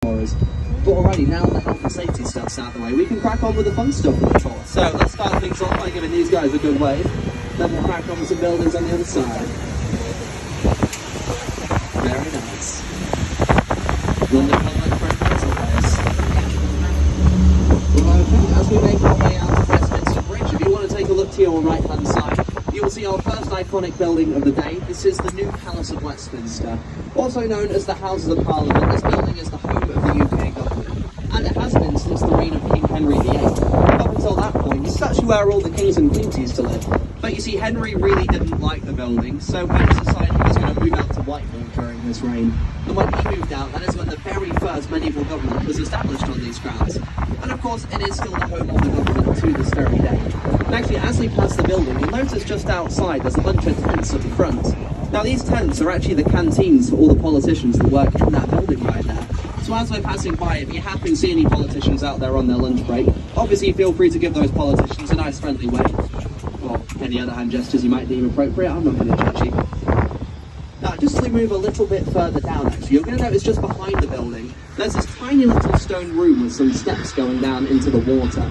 for us. But alrighty, now the health and safety stuff's out of the way, we can crack on with the fun stuff of the tour. So let's start things off by giving these guys a good wave. Then we'll crack on with some buildings on the other side. Very nice. London Public for Well, okay, as we make our way out of Westminster Bridge, if you want to take a look to your right hand side, you will see our first iconic building of the day. This is the new Palace of Westminster, also known as the Houses of Parliament. This building is the home of the UK government, and it has been since the reign of King Henry VIII. Up until that point, it's actually where all the kings and queens used to live. But you see, Henry really didn't like the building, so he decided he was going to move out to Whitehall during his reign. And when he moved out, that is when the very first medieval government was established on these grounds. And of course, it is still the home of the government to this very day. And actually, as we pass the building, you'll notice just outside there's a bunch of tents at the front. Now, these tents are actually the canteens for all the politicians that work in that building right there. So as we're passing by, if you happen to see any politicians out there on their lunch break, obviously feel free to give those politicians a nice friendly wave. Or any other hand gestures you might deem appropriate, I'm not going to judge you. Now, just as we move a little bit further down, actually, you're going to notice just behind the building, there's this tiny little stone room with some steps going down into the water.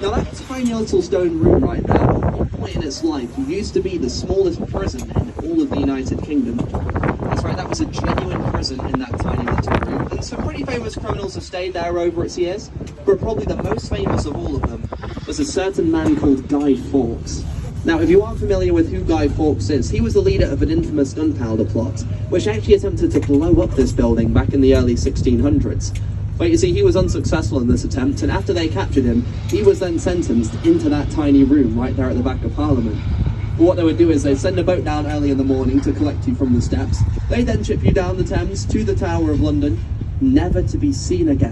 Now, that tiny little stone room right there, at one point in its life, used to be the smallest prison in all of the United Kingdom. That's right, that was a genuine prison in that tiny little room. And some pretty famous criminals have stayed there over its years, but probably the most famous of all of them was a certain man called Guy Fawkes. Now, if you aren't familiar with who Guy Fawkes is, he was the leader of an infamous gunpowder plot, which actually attempted to blow up this building back in the early 1600s. But you see, he was unsuccessful in this attempt, and after they captured him, he was then sentenced into that tiny room right there at the back of Parliament. But what they would do is they'd send a boat down early in the morning to collect you from the steps. They'd then ship you down the Thames to the Tower of London, never to be seen again.